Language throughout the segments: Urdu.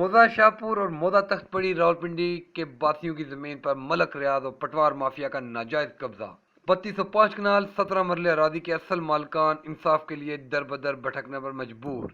موزہ شاہپور اور موزہ تخت پڑی راولپنڈی کے باسیوں کی زمین پر ملک ریاض اور پٹوار مافیا کا ناجائز قبضہ۔ 3205 کنال 17 مرلے اراضی کے اصل مالکان انصاف کے لیے در بدر بھٹکنے پر مجبور۔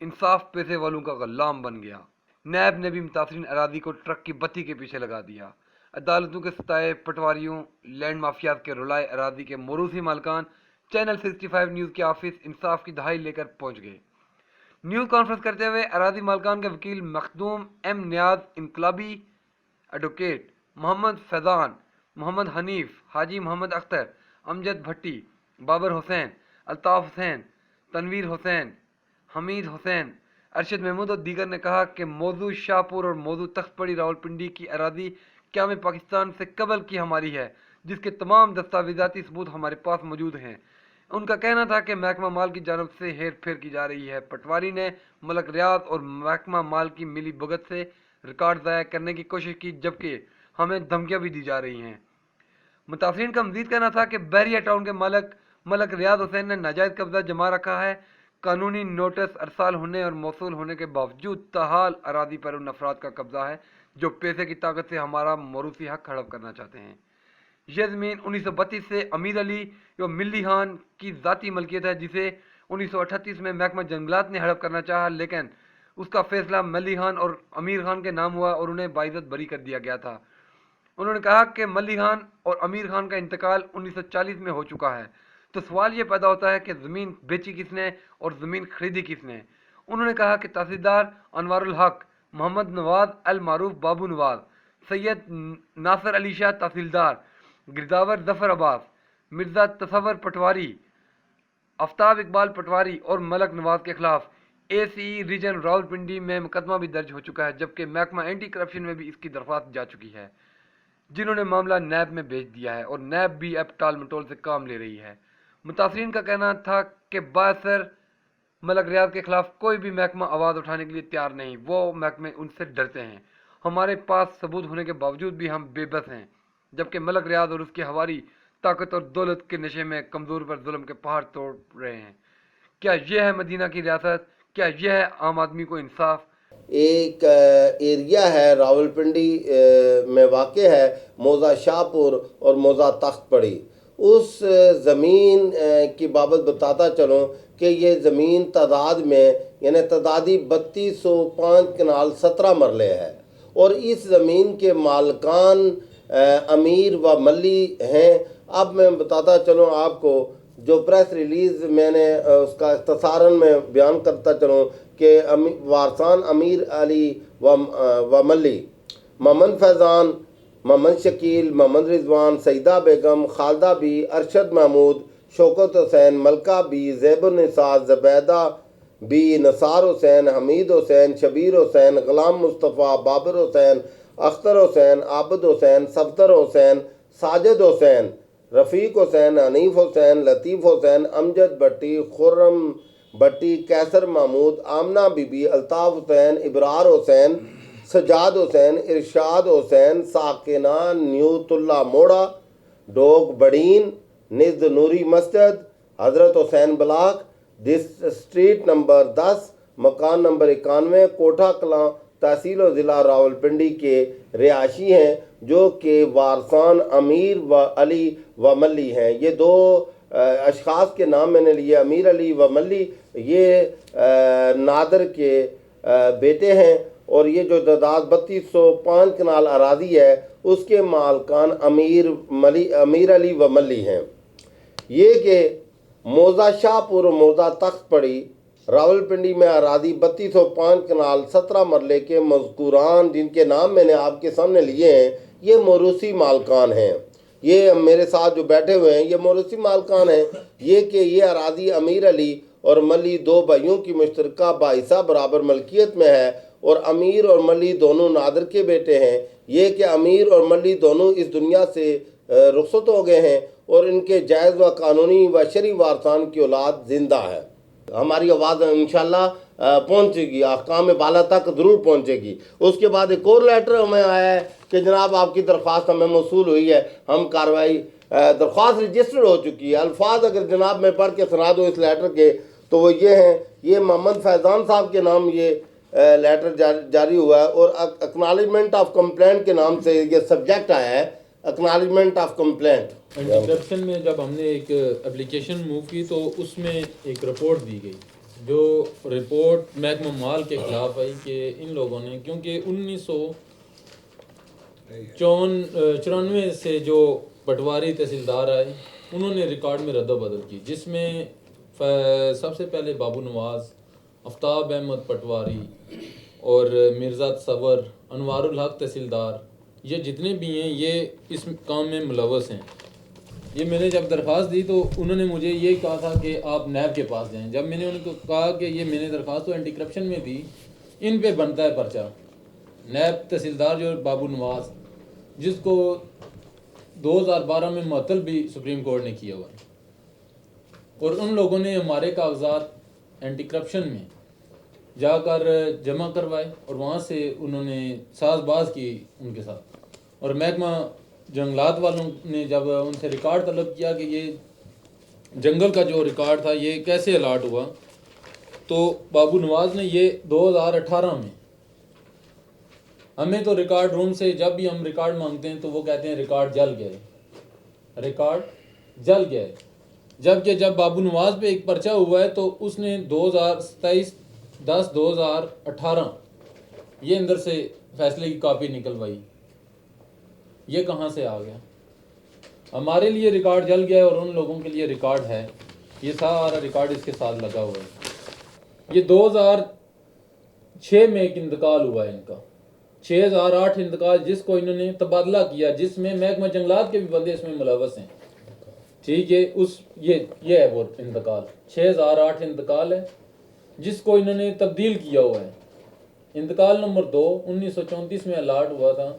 انصاف پیسے والوں کا غلام بن گیا۔ نیب نے بھی متاثرین اراضی کو ٹرک کی بتی کے پیچھے لگا دیا۔ عدالتوں کے ستائے پٹواریوں، لینڈ مافیاز کے رلائے اراضی کے موروثی مالکان چینل 65 نیوز کے آفس انصاف کی دہائی لے کر پہنچ گئے۔ نیوز کانفرنس کرتے ہوئے اراضی مالکان کے وکیل مخدوم ایم نیاز، انقلابی ایڈوکیٹ محمد فیضان، محمد حنیف، حاجی محمد اختر، امجد بھٹی، بابر حسین، الطاف حسین، تنویر حسین، حمید حسین، ارشد محمود اور دیگر نے کہا کہ موضوع شاہپور اور موضوع تخت پڑی راولپنڈی کی اراضی قیام پاکستان سے قبل کی ہماری ہے، جس کے تمام دستاویزاتی ثبوت ہمارے پاس موجود ہیں۔ ان کا کہنا تھا کہ محکمہ مال کی جانب سے ہیر پھیر کی جا رہی ہے۔ پٹواری نے ملک ریاض اور محکمہ مال کی ملی بھگت سے ریکارڈ ضائع کرنے کی کوشش کی، جبکہ ہمیں دھمکیاں بھی دی جا رہی ہیں۔ متاثرین کا مزید کہنا تھا کہ بحریہ ٹاؤن کے مالک ملک ریاض حسین نے ناجائز قبضہ جما رکھا ہے۔ قانونی نوٹس ارسال ہونے اور موصول ہونے کے باوجود تاحال اراضی پر ان افراد کا قبضہ ہے جو پیسے کی طاقت سے ہمارا موروثی حق ہڑپ کرنا چاہتے ہیں۔ یہ زمین 1932 سے امیر علی و ملی خان کی ذاتی ملکیت ہے، جسے 1938 میں محکمہ جنگلات نے ہڑپ کرنا چاہا، لیکن اس کا فیصلہ ملی خان اور امیر خان کے نام ہوا اور انہیں باعزت بری کر دیا گیا تھا۔ انہوں نے کہا کہ ملی خان اور امیر خان کا انتقال 1940 میں ہو چکا ہے، تو سوال یہ پیدا ہوتا ہے کہ زمین بیچی کس نے اور زمین خریدی کس نے۔ انہوں نے کہا کہ تحصیلدار انوار الحق، محمد نواز المعروف بابو نواز، سید ناصر علی شاہ تحصیلدار، گرداور ظفر عباس، مرزا تصور پٹواری، آفتاب اقبال پٹواری اور ملک نواز کے خلاف اے سی ریجن راولپنڈی میں مقدمہ بھی درج ہو چکا ہے، جبکہ محکمہ اینٹی کرپشن میں بھی اس کی درخواست جا چکی ہے، جنہوں نے معاملہ نیب میں بھیج دیا ہے اور نیب بھی اب ٹال مٹول سے کام لے رہی ہے۔ متاثرین کا کہنا تھا کہ بااثر ملک ریاض کے خلاف کوئی بھی محکمہ آواز اٹھانے کے لیے تیار نہیں، وہ محکمے ان سے ڈرتے ہیں۔ ہمارے پاس ثبوت ہونے کے باوجود بھی ہم بے بس ہیں، جبکہ ملک ریاض اور اس کے حواری طاقت اور دولت کے نشے میں کمزور پر ظلم کے پہاڑ توڑ رہے ہیں۔ کیا یہ ہے مدینہ کی ریاست؟ کیا یہ ہے عام آدمی کو انصاف؟ ایک ایریا ہے راولپنڈی میں واقع ہے، موزہ شاہپور اور موزہ تخت پڑی۔ اس زمین کی بابت بتاتا چلوں کہ یہ زمین تعداد میں یعنی تعدادی 3205 کنال 17 مرلے ہے، اور اس زمین کے مالکان امیر و ملی ہیں۔ اب میں بتاتا چلوں آپ کو، جو پریس ریلیز میں نے اس کا اختصاراً میں بیان کرتا چلوں کہ وارثان امیر علی و ملی، محمد فیضان، محمد شکیل، محمد رضوان، سیدہ بیگم، خالدہ بی، ارشد محمود، شوکت حسین، ملکہ بی، زیب النساء، زبیدہ بی، نثار حسین، حمید حسین، شبیر حسین، غلام مصطفیٰ، بابر حسین، اختر حسین، عابد حسین، صفدر حسین، ساجد حسین، رفیق حسین، حنیف حسین، لطیف حسین، امجد بھٹی، خرم بھٹی، کیسر محمود، آمنہ بی بی، الطاف حسین، ابرار حسین، سجاد حسین، ارشاد حسین، ساکنہ نیوت اللہ موڑا، ڈوگ بڑین، نزد نوری مسجد، حضرت حسین بلاک، اسٹریٹ نمبر 10، مکان نمبر 91، کوٹھا کلاں، تحصیل و ضلع راولپنڈی کے رہائشی ہیں، جو کہ وارثان امیر و علی و ملی ہیں۔ یہ دو اشخاص کے نام میں نے لیے، امیر علی و ملی، یہ نادر کے بیٹے ہیں، اور یہ جو تعداد 3205 کنال اراضی ہے اس کے مالکان امیر علی و ملی ہیں۔ یہ کہ موزہ شاہپور و موزہ تخت پڑی راولپنڈی میں اراضی 3205 کنال 17 مرلے کے مذکوران، جن کے نام میں نے آپ کے سامنے لیے ہیں، یہ موروثی مالکان ہیں۔ یہ میرے ساتھ جو بیٹھے ہوئے ہیں یہ موروثی مالکان ہیں۔ یہ کہ یہ اراضی امیر علی اور ملی دو بھائیوں کی مشترکہ باعثہ برابر ملکیت میں ہے، اور امیر اور ملی دونوں نادر کے بیٹے ہیں۔ یہ کہ امیر اور ملی دونوں اس دنیا سے رخصت ہو گئے ہیں، اور ان کے جائز و قانونی و شرعی وارثان کی اولاد زندہ ہے۔ ہماری آواز انشاءاللہ پہنچے گی، احکام بالا تک ضرور پہنچے گی۔ اس کے بعد ایک اور لیٹر ہمیں آیا ہے کہ جناب آپ کی درخواست ہمیں موصول ہوئی ہے، ہم کارروائی، درخواست رجسٹر ہو چکی ہے۔ الفاظ اگر جناب میں پڑھ کے سنا دوں اس لیٹر کے تو وہ یہ ہیں، یہ محمد فیضان صاحب کے نام یہ لیٹر جاری ہوا ہے اور اکنالجمنٹ آف کمپلینٹ کے نام سے یہ سبجیکٹ آیا ہے، acknowledgement of complaint. Anti corruption میں جب ہم نے ایک اپلیکیشن موو کی تو اس میں ایک رپورٹ دی گئی، جو رپورٹ محکمہ مال کے خلاف آئی کہ ان لوگوں نے، کیونکہ 1994 سے جو پٹواری تحصیلدار آئے انہوں نے ریکارڈ میں رد و بدل کی، جس میں سب سے پہلے بابو نواز، آفتاب احمد پٹواری اور مرزا تصور، انوار الحق تحصیلدار، یہ جتنے بھی ہیں یہ اس کام میں ملوث ہیں۔ یہ میں نے جب درخواست دی تو انہوں نے مجھے یہ کہا تھا کہ آپ نیب کے پاس جائیں۔ جب میں نے ان کو کہا کہ یہ میں نے درخواست تو اینٹی کرپشن میں دی، ان پہ بنتا ہے پرچہ، نیب تحصیلدار جو بابو نواز، جس کو 2012 میں معطل بھی سپریم کورٹ نے کیا ہوا ہے، اور ان لوگوں نے ہمارے کاغذات اینٹی کرپشن میں جا کر جمع کروائے اور وہاں سے انہوں نے ساز باز کی ان کے ساتھ، اور محکمہ جنگلات والوں نے جب ان سے ریکارڈ طلب کیا کہ یہ جنگل کا جو ریکارڈ تھا یہ کیسے الاٹ ہوا، تو بابو نواز نے یہ 2018 میں ہمیں تو ریکارڈ روم سے جب بھی ہم ریکارڈ مانگتے ہیں تو وہ کہتے ہیں ریکارڈ جل گئے، ریکارڈ جل گئے، جبکہ جب بابو نواز پہ ایک پرچہ ہوا ہے تو اس نے 2027/10/2018 یہ اندر سے فیصلے کی کاپی نکلوائی۔ یہ کہاں سے آ گیا؟ ہمارے لیے ریکارڈ جل گیا ہے اور ان لوگوں کے لیے ریکارڈ ہے، یہ سارا ریکارڈ اس کے ساتھ لگا ہوا ہے۔ یہ 2006 میں ایک انتقال ہوا ہے ان کا، 6008 انتقال، جس کو انہوں نے تبادلہ کیا، جس میں محکمہ جنگلات کے بھی بندے اس میں ملوث ہیں، ٹھیک ہے، یہ ہے وہ انتقال، 6008 انتقال ہے جس کو انہوں نے تبدیل کیا ہوا ہے۔ انتقال نمبر 2 1934 میں الاٹ ہوا تھا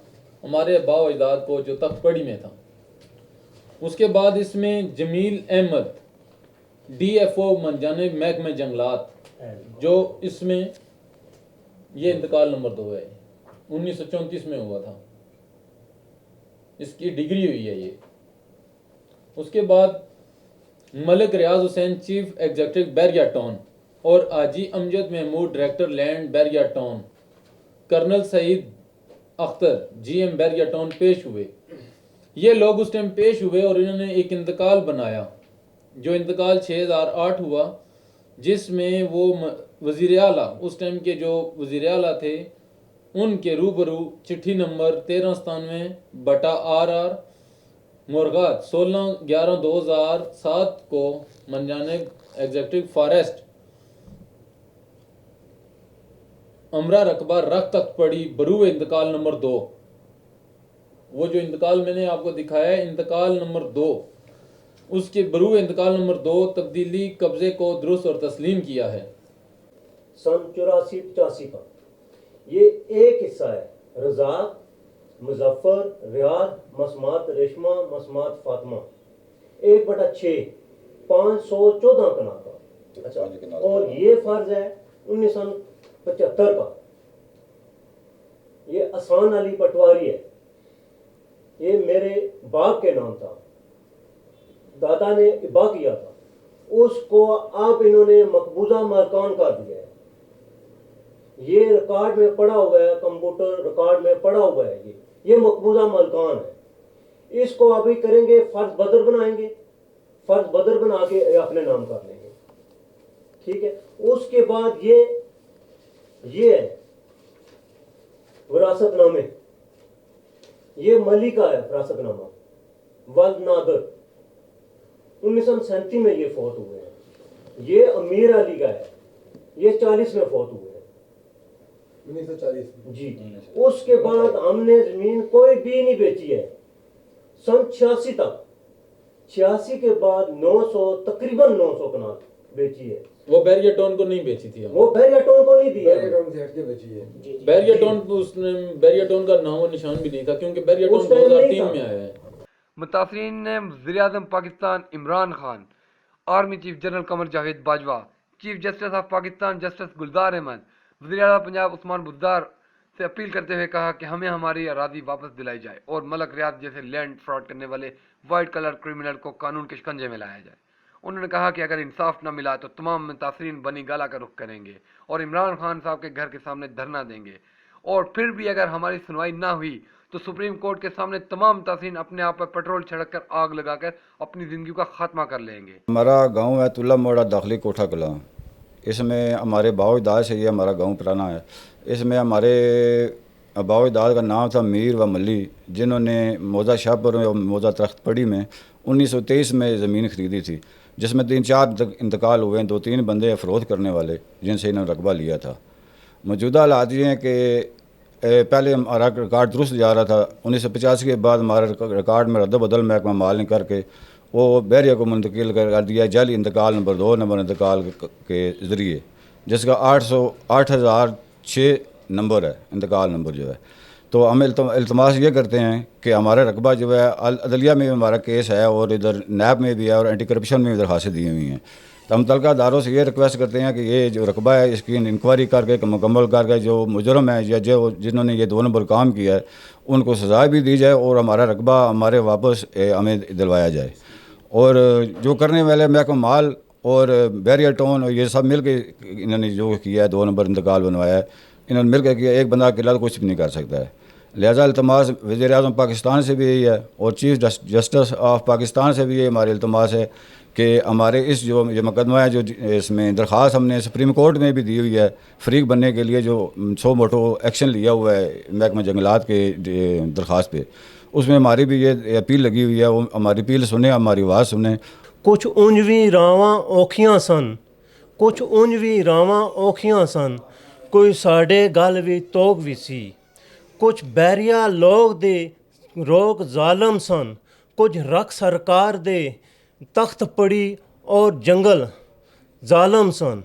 ہمارے آباء و اجداد کو، جو تخت پڑی میں تھا۔ اس کے بعد اس میں جمیل احمد DFO جانب محکمہ جنگلات، جو اس میں یہ انتقال نمبر 2 ہے، 1934 میں ہوا تھا، اس کی ڈگری ہوئی ہے یہ۔ اس کے بعد ملک ریاض حسین چیف ایگزیکٹو بیریا ٹاؤن اور حاجی امجد Mahmood director land بیریا town, colonel سعید اختر GM بیریا ٹاؤن پیش ہوئے۔ یہ لوگ اس ٹائم پیش ہوئے اور انہوں نے ایک انتقال بنایا، جو انتقال 6008 ہوا، جس میں وہ وزیر اعلیٰ، اس ٹائم کے جو وزیر اعلیٰ تھے، ان کے روبرو چٹھی نمبر 1397/RR مرغات 16/11/2007 کو منجانب ایگزیکٹو فارسٹ امرا رقبہ رخ تخت پڑی برو انتقال نمبر 2، وہ جو انتقال میں نے آپ کو دکھایا ہے انتقال نمبر 2، اس کے برو انتقال نمبر 2 تبدیلی قبضے کو درست اور تسلیم کیا ہے۔ سن 84-85 کا یہ ایک حصہ ہے، رزاق، مظفر، ریاض، مسمات ریشمہ، مسمات فاطمہ، 1/6 514 کنال کا۔ اچھا، اور یہ فرض ہے 1975 کا، یہ احسان علی پٹواری ہے، یہ میرے باپ کے نام تھا، دادا نے ابا کیا تھا، اس کو آپ انہوں نے مقبوضہ مالکان کر دیا ہے۔ یہ ریکارڈ میں پڑا ہوا ہے، کمپیوٹر ریکارڈ میں پڑا ہوا ہے، یہ مقبوضہ مالکان ہے۔ اس کو ابھی کریں گے، فرض بدر بنائیں گے، فرض بدر بنا کے اپنے نام کر لیں گے، ٹھیک ہے۔ اس کے بعد یہ ہے وراثت نامے، یہ ملی کا ہے وراثت نامہ، ولد نادر، 1937 میں یہ فوت ہوئے ہیں۔ یہ امیر علی کا ہے، یہ 40 میں فوت ہوئے ہیں، 1940 جی۔ اس کے بعد ہم نے زمین کوئی بھی نہیں بیچی ہے، سن 86 تک، 86 کے بعد 900 تقریباً 900 کنال بیچی ہے۔ وہ بیریا ٹاؤن کو نہیں بیچی تھی ہم، وہ بیریا ٹاؤن کو نہیں دی ہے، بیریا ٹاؤن کو اس نے بیریا ٹاؤن کا نام و نشان بھی نہیں تھا، کیونکہ بیریا ٹاؤن 2003 میں آیا ہے۔ متاثرین نے وزیر اعظم Pakistan Imran Khan, army chief general Qamar Javed Bajwa, chief justice of Pakistan justice Gulzar Ahmed, وزیر اعلیٰ پنجاب عثمان بزدار سے اپیل کرتے ہوئے کہا کہ ہمیں ہماری اراضی واپس دلائی جائے اور ملک ریاض جیسے لینڈ فراڈ کرنے والے وائٹ کلر کرمنل کو قانون کے شکنجے میں لایا جائے۔ انہوں نے کہا کہ اگر انصاف نہ ملا تو تمام متاثرین بنی گالہ کا رخ کریں گے اور عمران خان صاحب کے گھر کے سامنے دھرنا دیں گے، اور پھر بھی اگر ہماری سنوائی نہ ہوئی تو سپریم کورٹ کے سامنے تمام متاثرین اپنے آپ پر پیٹرول چھڑک کر آگ لگا کر اپنی زندگی کا خاتمہ کر لیں گے۔ ہمارا گاؤں ہے تلہ موڑا داخلی کوٹھا کلاں، اس میں ہمارے باؤ اجداد سے یہ ہمارا گاؤں پرانا ہے۔ اس میں ہمارے باؤ اجداد کا نام تھا میر و ملی، جنہوں نے موضع شاہپور اور موضع تخت پڑی میں 1923 میں زمین خریدی تھی، جس میں 3-4 انتقال ہوئے ہیں، 2-3 بندے فروخت کرنے والے جن سے انہوں نے رقبہ لیا تھا۔ موجودہ حالات یہ ہیں کہ پہلے ہمارا ریکارڈ درست جا رہا تھا، 1985 کے بعد ہمارا ریکارڈ میں رد و بدل محکمہ مال نے کر کے وہ بحریہ کو منتقل کر دیا جعلی انتقال نمبر 2 نمبر انتقال کے ذریعے، جس کا 8006 نمبر ہے انتقال نمبر جو ہے۔ تو ہم التماس یہ کرتے ہیں کہ ہمارا رقبہ جو ہے عدلیہ میں بھی ہمارا کیس ہے اور ادھر نیب میں بھی ہے اور اینٹی کرپشن میں بھی درخواستیں دی ہوئی ہیں، تو ہم متعلقہ اداروں سے یہ ریکویسٹ کرتے ہیں کہ یہ جو رقبہ ہے اس کی انکوائری کر کے مکمل کر کے جو مجرم ہیں یا جنہوں نے یہ 2 نمبر کام کیا ہے ان کو سزا بھی دی جائے اور ہمارا رقبہ ہمارے واپس ہمیں دلوایا جائے۔ اور جو کرنے والے محکمہ مال اور بیریئر ٹون اور یہ سب مل کے انہوں نے جو کیا ہے 2 نمبر انتقال بنوایا ہے، انہوں نے مل کے کیا، ایک بندہ اکیلا کچھ بھی نہیں کر سکتا ہے۔ لہٰذا التماس وزیر اعظم پاکستان سے بھی یہی ہے اور چیف جسٹس آف پاکستان سے بھی یہ ہماری التماس ہے کہ ہمارے اس جو یہ مقدمہ ہے، جو اس میں درخواست ہم نے سپریم کورٹ میں بھی دی ہوئی ہے فریق بننے کے لیے، جو سو موٹو ایکشن لیا ہوا ہے محکمہ جنگلات کے درخواست پہ، اس میں ہماری بھی یہ اپیل لگی ہوئی ہے، وہ ہماری اپیل سنیں، ہماری آواز سنیں۔ کچھ اونجویں راواں اوکھیاں سن، کچھ اونجویں راواں اوکھیاں سن، کوئی ساڈے گل بھی توک بھی سی، کچھ بیریا لوگ دے روک ظالم سن، کچھ رکھ سرکار دے تخت پڑی اور جنگل ظالم سن،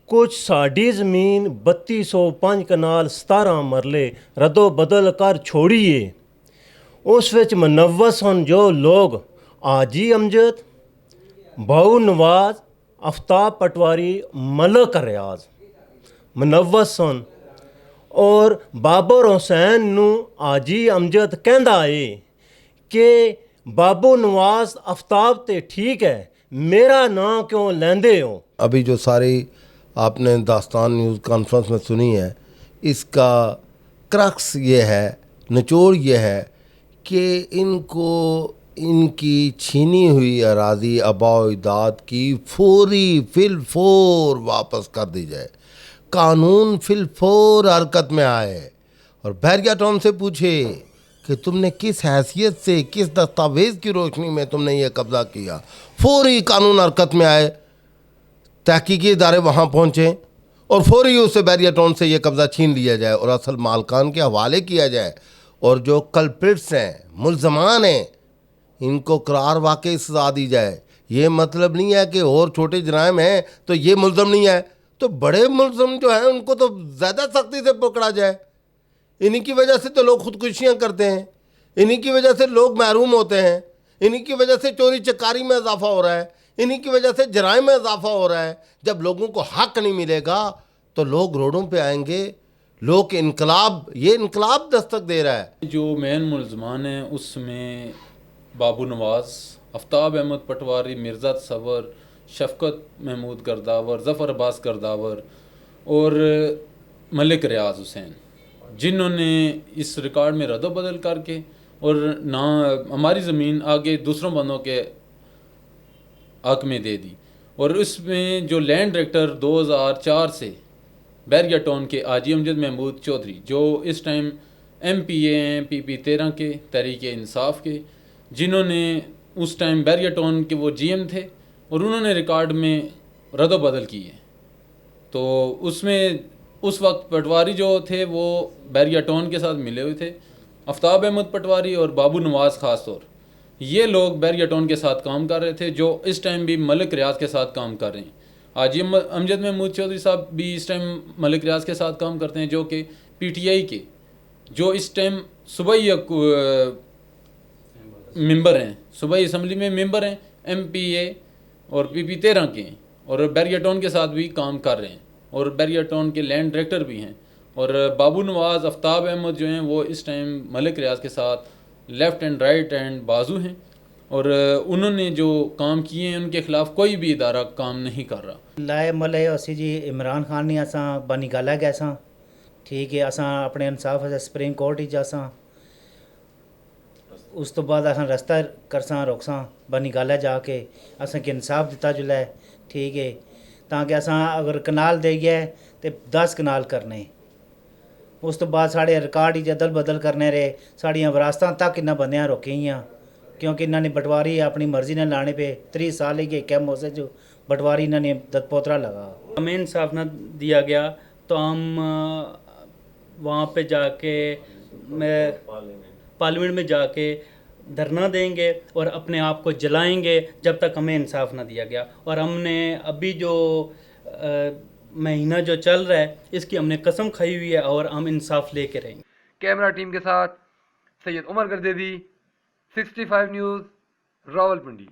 کچھ ساڈی زمین 3205 کنال 17 مرلے ردو بدل کر چھوڑیے، اس وچ منوس سن جو لوگ آجی امجد، بہو نواز، آفتاب پٹواری، ملک ریاض منوس سن، اور بابر حسین نو آجی امجد کہندا ہے کہ بابو نواز آفتاب تے ٹھیک ہے، میرا نام کیوں لیندے ہو۔ ابھی جو ساری آپ نے داستان نیوز کانفرنس میں سنی ہے، اس کا کرکس یہ ہے، نچوڑ یہ ہے کہ ان کو ان کی چھینی ہوئی اراضی آباء و اجداد کی فوری فی الفور واپس کر دی جائے، قانون فی الفور حرکت میں آئے اور بحریہ ٹاؤن سے پوچھے کہ تم نے کس حیثیت سے، کس دستاویز کی روشنی میں تم نے یہ قبضہ کیا، فوری قانون حرکت میں آئے، تحقیقی ادارے وہاں پہنچیں اور فوری اس سے بحریہ ٹاؤن سے یہ قبضہ چھین لیا جائے اور اصل مالکان کے حوالے کیا جائے، اور جو کلپرٹس ہیں، ملزمان ہیں، ان کو قرار واقعی سزا دی جائے۔ یہ مطلب نہیں ہے کہ اور چھوٹے جرائم ہیں تو یہ ملزم نہیں ہے، تو بڑے ملزم جو ہیں ان کو تو زیادہ سختی سے پکڑا جائے۔ انہی کی وجہ سے تو لوگ خودکشیاں کرتے ہیں، انہی کی وجہ سے لوگ محروم ہوتے ہیں، انہی کی وجہ سے چوری چکاری میں اضافہ ہو رہا ہے، انہی کی وجہ سے جرائم میں اضافہ ہو رہا ہے۔ جب لوگوں کو حق نہیں ملے گا تو لوگ روڈوں پہ آئیں گے، لوگ یہ انقلاب دستک دے رہا ہے۔ جو مین ملزمان ہیں اس میں بابو نواز، آفتاب احمد پٹواری، مرزا تصور، شفقت محمود گرداور، ظفر عباس گرداور اور ملک ریاض حسین، جنہوں نے اس ریکارڈ میں رد و بدل کر کے اور نہ ہماری زمین آگے دوسروں بندوں کے حق میں دے دی، اور اس میں جو لینڈ ڈائریکٹر 2004 سے بحریہ ٹاؤن کے آجی امجد محمود چودھری، جو اس ٹائم ایم پی اے ہیں PP13 کے تحریک انصاف کے، جنہوں نے اس ٹائم بحریہ ٹاؤن کے وہ GM تھے اور انہوں نے ریکارڈ میں رد و بدل کی ہے۔ تو اس میں اس وقت پٹواری جو تھے وہ بحریہ ٹاؤن کے ساتھ ملے ہوئے تھے، آفتاب احمد پٹواری اور بابو نواز خاص طور، یہ لوگ بحریہ ٹاؤن کے ساتھ کام کر رہے تھے، جو اس ٹائم بھی ملک ریاض کے ساتھ کام کر رہے ہیں۔ حاجی امجد محمود چودھری صاحب بھی اس ٹائم ملک ریاض کے ساتھ کام کرتے ہیں، جو کہ PTI کے جو اس ٹائم صوبائی ممبر ہیں، صوبائی اسمبلی میں ممبر ہیں، MPA اور PP13 کے ہیں، اور بحریہ ٹاؤن کے ساتھ بھی کام کر رہے ہیں، اور بحریہ ٹاؤن کے لینڈ ڈائریکٹر بھی ہیں۔ اور بابو نواز، آفتاب احمد جو ہیں وہ اس ٹائم ملک ریاض کے ساتھ لیفٹ اینڈ رائٹ اینڈ بازو ہیں، اور انہوں نے جو کام کیے ہیں ان کے خلاف کوئی بھی ادارہ کام نہیں کر رہا. لائے ملے اسی جی عمران خان نے اساں بانی گالا گئے ساں ٹھیک ہے اساں اپنے انصاف اسے سپریم کورٹ ہی جاساں اس تو بعد اساں رستہ کرساں روکساں بانی گالا جا کے اساں کے انصاف دیتا جلے ٹھیک ہے تاکہ اساں اگر کنال دے گئے تے 10 کنال کرنے اس تو بعد ساڑے ریکارڈ ہی جدل بدل کرنے رہے ساڑیاں وراثتاں تک انہاں بندیاں روکیاں کیونکہ انہوں نے بٹواری اپنی مرضی نے لانے پہ 30 سال ہی کیا موسے جو بٹواری انہوں نے دت پوترا لگا. ہمیں انصاف نہ دیا گیا تو ہم وہاں پہ جا کے پارلیمنٹ میں جا کے دھرنا دیں گے اور اپنے آپ کو جلائیں گے جب تک ہمیں انصاف نہ دیا گیا. اور ہم نے ابھی جو مہینہ جو چل رہا ہے اس کی ہم نے قسم کھائی ہوئی ہے اور ہم انصاف لے کے رہیں گے. کیمرہ ٹیم کے ساتھ سید عمر گردیدی 65 نیوز راولپنڈی.